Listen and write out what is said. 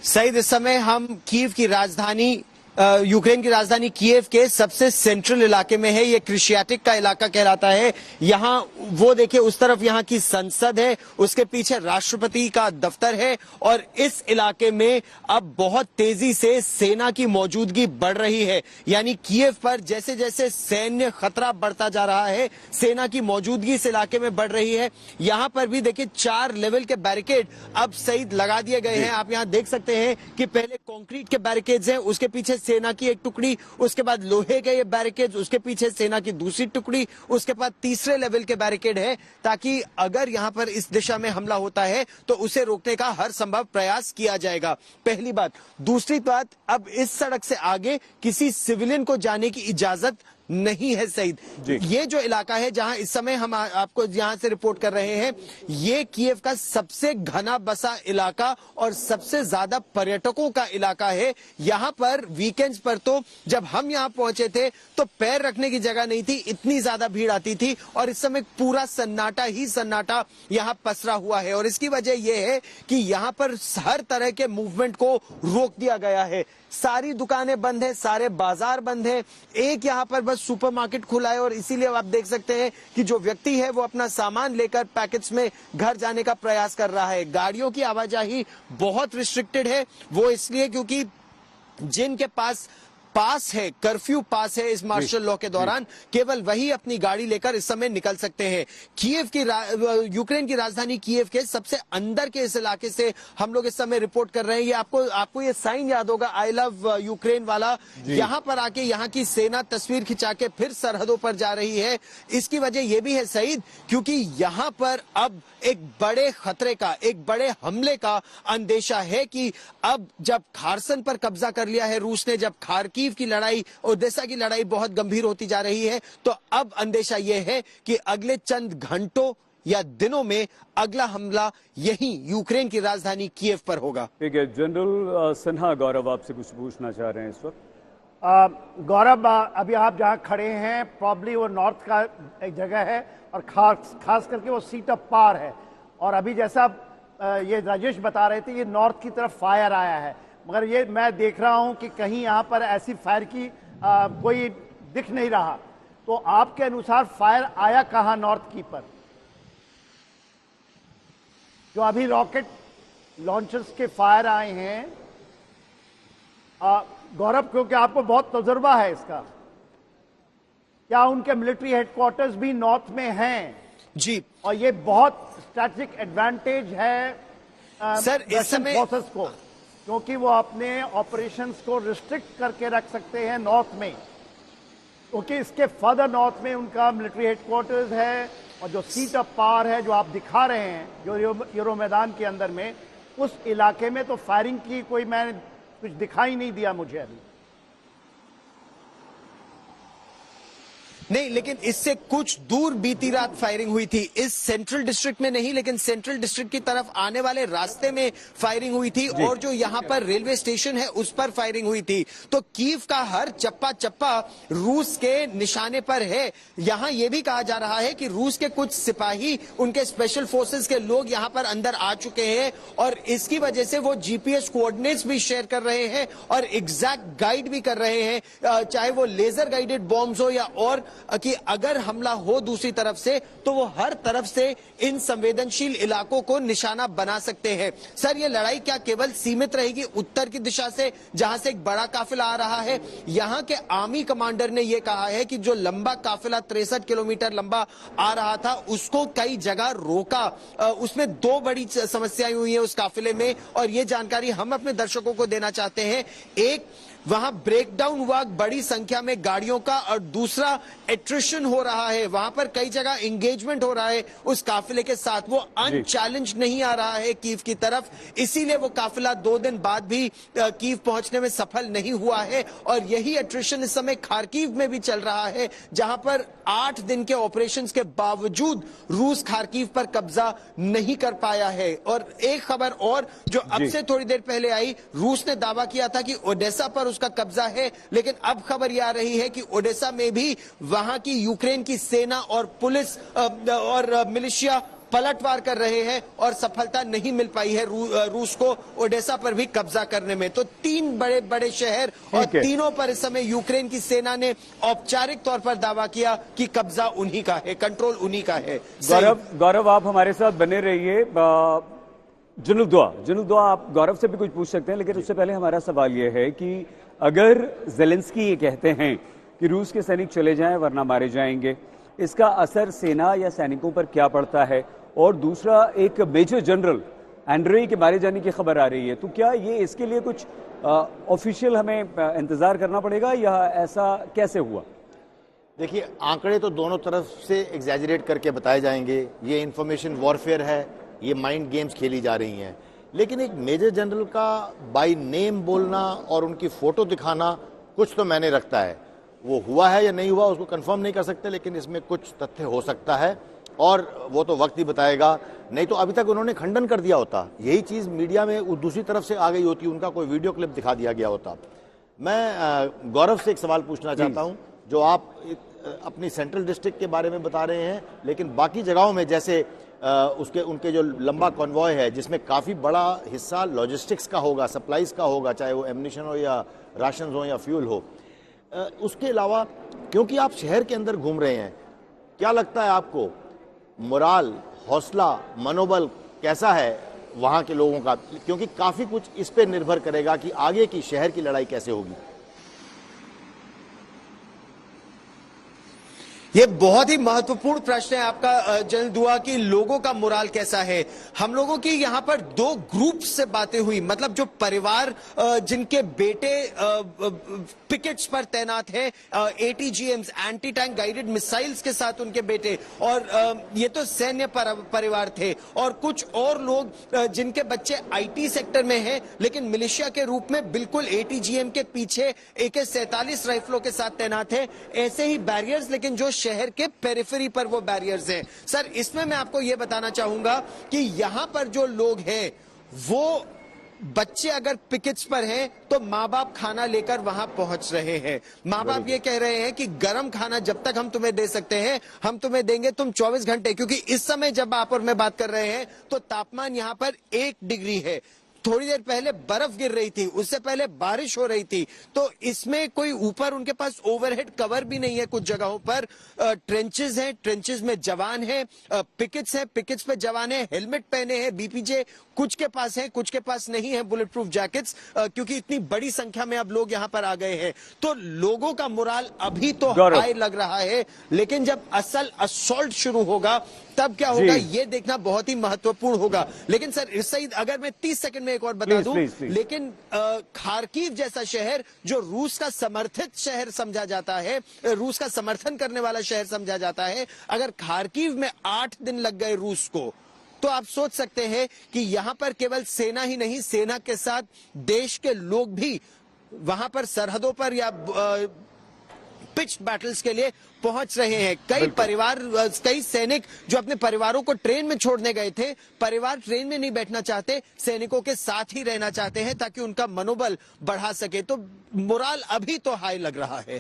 सईद, इस समय हम कीव की राजधानी यूक्रेन की राजधानी कीव के सबसे सेंट्रल इलाके में है। ये क्रिशियाटिक का इलाका कहलाता है। यहाँ वो देखिए, उस तरफ यहाँ की संसद है, उसके पीछे राष्ट्रपति का दफ्तर है और इस इलाके में अब बहुत तेजी से सेना की मौजूदगी बढ़ रही है। यानी कीव पर जैसे जैसे सैन्य खतरा बढ़ता जा रहा है, सेना की मौजूदगी इस इलाके में बढ़ रही है। यहाँ पर भी देखिए 4 लेवल के बैरिकेड अब सईद लगा दिए गए हैं। आप यहाँ देख सकते हैं कि पहले कंक्रीट के बैरिकेड्स हैं, उसके पीछे सेना की एक टुकड़ी, उसके बाद लोहे के ये बैरिकेड, उसके पीछे सेना की दूसरी टुकड़ी, उसके बाद तीसरे लेवल के बैरिकेड है, ताकि अगर यहां पर इस दिशा में हमला होता है तो उसे रोकने का हर संभव प्रयास किया जाएगा। पहली बात। दूसरी बात, अब इस सड़क से आगे किसी सिविलियन को जाने की इजाजत नहीं है। सईद, ये जो इलाका है जहां इस समय हम आपको यहां से रिपोर्ट कर रहे हैं, ये कीव का सबसे घना बसा इलाका और सबसे ज्यादा पर्यटकों का इलाका है। यहां पर वीकेंड्स पर तो जब हम यहां पहुंचे थे तो पैर रखने की जगह नहीं थी, इतनी ज्यादा भीड़ आती थी। और इस समय पूरा सन्नाटा ही सन्नाटा यहां पसरा हुआ है और इसकी वजह यह है कि यहां पर हर तरह के मूवमेंट को रोक दिया गया है। सारी दुकानें बंद है, सारे बाजार बंद है, एक यहां पर बस सुपरमार्केट खुला है और इसीलिए आप देख सकते हैं कि जो व्यक्ति है वो अपना सामान लेकर पैकेट्स में घर जाने का प्रयास कर रहा है। गाड़ियों की आवाजाही बहुत रिस्ट्रिक्टेड है, वो इसलिए क्योंकि जिनके पास है, कर्फ्यू पास है इस मार्शल लॉ के दौरान, केवल वही अपनी गाड़ी लेकर इस समय निकल सकते हैं। कीव की यूक्रेन की राजधानी कीव के सबसे अंदर के इस इलाके से हम लोग इस समय रिपोर्ट कर रहे हैं। ये आपको ये साइन याद होगा, आई लव यूक्रेन वाला। यहां पर आके यहाँ की सेना तस्वीर खिंचा के फिर सरहदों पर जा रही है। इसकी वजह यह भी है सईद, क्योंकि यहां पर अब एक बड़े खतरे का, एक बड़े हमले का अंदेशा है कि अब जब खार्सन पर कब्जा कर लिया है रूस ने, जब खार्किव की लड़ाई, ओडेसा की लड़ाई बहुत गंभीर होती जा रही है, तो अब अंदेशा यह है कि अगले चंद घंटों या दिनों में अगला हमला यही यूक्रेन की राजधानी कीव पर होगा। ठीक है, जनरल सिन्हा, गौरव आपसे कुछ पूछना चाह रहे हैं इस वक्त। गौरव, अभी आप जहां खड़े हैं प्रॉब्ली वो नॉर्थ का एक जगह है और खास करके वो सीट ऑफ पार है। और अभी जैसा ये राजेश बता रहे थे, ये नॉर्थ की तरफ फायर आया है, मगर ये मैं देख रहा हूं कि कहीं यहां पर ऐसी फायर की कोई दिख नहीं रहा। तो आपके अनुसार फायर आया कहां नॉर्थ की पर, जो अभी रॉकेट लॉन्चर्स के फायर आए हैं? गौरव, क्योंकि आपको बहुत तजुर्बा है इसका, क्या उनके मिलिट्री हेडक्वार्टर्स भी नॉर्थ में हैं? जी, और ये बहुत स्ट्रैटेजिक एडवांटेज है सर इस समय फोर्सेस को, क्योंकि वो अपने ऑपरेशंस को रिस्ट्रिक्ट करके रख सकते हैं नॉर्थ में, क्योंकि इसके फर्दर नॉर्थ में उनका मिलिट्री हेडक्वार्टर्स है। और जो सीट ऑफ पावर है जो आप दिखा रहे हैं, जो यूरो मैदान के अंदर में, उस इलाके में तो फायरिंग की कोई मैंने कुछ दिखाई नहीं दिया मुझे अभी। नहीं, लेकिन इससे कुछ दूर बीती रात फायरिंग हुई थी। इस सेंट्रल डिस्ट्रिक्ट में नहीं, लेकिन सेंट्रल डिस्ट्रिक्ट की तरफ आने वाले रास्ते में फायरिंग हुई थी और जो यहां पर रेलवे स्टेशन है उस पर फायरिंग हुई थी। तो कीव का हर चप्पा चप्पा रूस के निशाने पर है। यहां यह भी कहा जा रहा है कि रूस के कुछ सिपाही, उनके स्पेशल फोर्सेस के लोग यहां पर अंदर आ चुके हैं और इसकी वजह से वो जीपीएस कोऑर्डिनेट्स भी शेयर कर रहे हैं और एग्जैक्ट गाइड भी कर रहे हैं, चाहे वो लेजर गाइडेड बॉम्ब्स हो या और, कि अगर हमला हो दूसरी तरफ से तो वो हर तरफ से इन संवेदनशील इलाकों को निशाना बना सकते हैं। सर, ये लड़ाई क्या केवल सीमित रहेगी उत्तर की दिशा से, जहां से एक बड़ा काफिला आ रहा है? यहां के आर्मी कमांडर ने यह कहा है कि जो लंबा काफिला 63 किलोमीटर लंबा आ रहा था, उसको कई जगह रोका। उसमें 2 बड़ी समस्याएं हुई है उस काफिले में और ये जानकारी हम अपने दर्शकों को देना चाहते हैं। एक, वहां ब्रेकडाउन हुआ बड़ी संख्या में गाड़ियों का, और दूसरा एट्रिशन हो रहा है। वहां पर कई जगह एंगेजमेंट हो रहा है उस काफिले के साथ, वो अनचैलेंज नहीं आ रहा है कीव की तरफ, इसीलिए वो काफिला 2 दिन बाद भी कीव पहुंचने में सफल नहीं हुआ है। और यही एट्रिशन इस समय खार्किव में भी चल रहा है, जहां पर 8 दिन के ऑपरेशंस के बावजूद रूस खार्किव पर कब्जा नहीं कर पाया है। और एक खबर और जो अब से थोड़ी देर पहले आई, रूस ने दावा किया था कि ओडेसा पर उसका कब्जा है, लेकिन अब खबर यह आ रही है कि ओडेसा में भी वहां की यूक्रेन की सेना और पुलिस और मिलिशिया पलटवार कर रहे हैं और सफलता नहीं मिल पाई है रूस को ओडेसा पर भी कब्जा करने में। तो 3 बड़े बड़े शहर और ठीक है। तीनों पर इस समय यूक्रेन की सेना ने औपचारिक तौर पर दावा किया कि कब्जा उन्हीं का है, कंट्रोल उन्हीं का है। गौरव आप हमारे साथ बने रहिए। जनरल दुआ आप गौरव से भी कुछ पूछ सकते हैं, लेकिन उससे पहले हमारा सवाल यह है कि अगर जेलेंस्की ये कहते हैं कि रूस के सैनिक चले जाएं वरना मारे जाएंगे, इसका असर सेना या सैनिकों पर क्या पड़ता है? और दूसरा, एक मेजर जनरल एंड्रे के मारे जाने की खबर आ रही है, तो क्या ये इसके लिए कुछ ऑफिशियल हमें इंतजार करना पड़ेगा या ऐसा कैसे हुआ? देखिए, आंकड़े तो दोनों तरफ से एग्जैजरेट करके बताए जाएंगे। ये इंफॉर्मेशन वॉरफेयर है, ये माइंड गेम्स खेली जा रही हैं, लेकिन एक मेजर जनरल का बाय नेम बोलना और उनकी फोटो दिखाना कुछ तो मैंने रखता है। वो हुआ है या नहीं हुआ उसको कंफर्म नहीं कर सकते, लेकिन इसमें कुछ तथ्य हो सकता है और वो तो वक्त ही बताएगा। नहीं तो अभी तक उन्होंने खंडन कर दिया होता, यही चीज मीडिया में दूसरी तरफ से आ गई होती, उनका कोई वीडियो क्लिप दिखा दिया गया होता। मैं गौरव से एक सवाल पूछना चाहता हूं, जो आप अपनी सेंट्रल डिस्ट्रिक्ट के बारे में बता रहे हैं, लेकिन बाकी जगहों में जैसे उनके जो लंबा कॉन्वॉय है जिसमें काफी बड़ा हिस्सा लॉजिस्टिक्स का होगा, सप्लाईज का होगा, चाहे वो एम्युनिशन हो या राशन हो या फ्यूल हो, उसके अलावा क्योंकि आप शहर के अंदर घूम रहे हैं, क्या लगता है आपको मोराल, हौसला, मनोबल कैसा है वहां के लोगों का? क्योंकि काफी कुछ इस पे निर्भर करेगा कि आगे की शहर की लड़ाई कैसे होगी। ये बहुत ही महत्वपूर्ण प्रश्न है आपका जनरल दुआ कि लोगों का मोराल कैसा है। हम लोगों की यहाँ पर 2 ग्रुप से बातें हुई, मतलब जो परिवार जिनके बेटे पिकेट्स पर तैनात हैं, ATGMs anti tank guided missiles के साथ उनके बेटे, और ये तो सैन्य परिवार थे, और कुछ और लोग जिनके बच्चे IT सेक्टर में हैं लेकिन मिलिशिया के रूप में बिल्कुल ATGM के पीछे AK-47 राइफलों के साथ तैनात है। ऐसे ही बैरियर्स, लेकिन जो शहर के पेरिफेरी पर वो बैरियर्स हैं। सर, इसमें मैं आपको यह बताना चाहूंगा कि यहां पर जो लोग हैं वो बच्चे अगर पिकेट्स पर हैं तो माँ बाप खाना लेकर वहां पहुंच रहे हैं। माँ बाप ये कह रहे हैं कि गर्म खाना जब तक हम तुम्हें दे सकते हैं हम तुम्हें देंगे, तुम 24 घंटे, क्योंकि इस समय जब आप और मैं बात कर रहे हैं तो तापमान यहां पर 1 डिग्री है। थोड़ी देर पहले बर्फ गिर रही थी, उससे पहले बारिश हो रही थी। तो इसमें कोई ऊपर उनके पास ओवरहेड कवर भी नहीं है। कुछ जगहों पर ट्रेंचेस हैं, ट्रेंचेस में जवान हैं, पिकेट्स हैं, पिकेट्स पे जवान हैं, हेलमेट पहने हैं, BPJ कुछ के पास है, कुछ के पास नहीं है बुलेट प्रूफ जैकेट्स, क्योंकि इतनी बड़ी संख्या में अब लोग यहां पर आ गए हैं। तो लोगों का मोराल अभी तो हाई लग रहा है, लेकिन जब असल असॉल्ट शुरू होगा तब क्या होगा ये देखना बहुत ही महत्वपूर्ण होगा। लेकिन सर सईद, अगर मैं 30 सेकंड में एक और बता दूं, लेकिन खार्किव जैसा शहर जो रूस का समर्थित शहर समझा जाता है, रूस का समर्थन करने वाला शहर समझा जाता है, अगर खार्किव में 8 दिन लग गए रूस को, तो आप सोच सकते हैं कि यहां पर केवल सेना ही नहीं, सेना के साथ देश के लोग भी वहां पर सरहदों पर या पिच बैटल्स के लिए पहुंच रहे हैं। कई परिवार, कई सैनिक जो अपने परिवारों को ट्रेन में छोड़ने गए थे, परिवार ट्रेन में नहीं बैठना चाहते, सैनिकों के साथ ही रहना चाहते हैं ताकि उनका मनोबल बढ़ा सके। तो मोराल अभी तो हाई लग रहा है।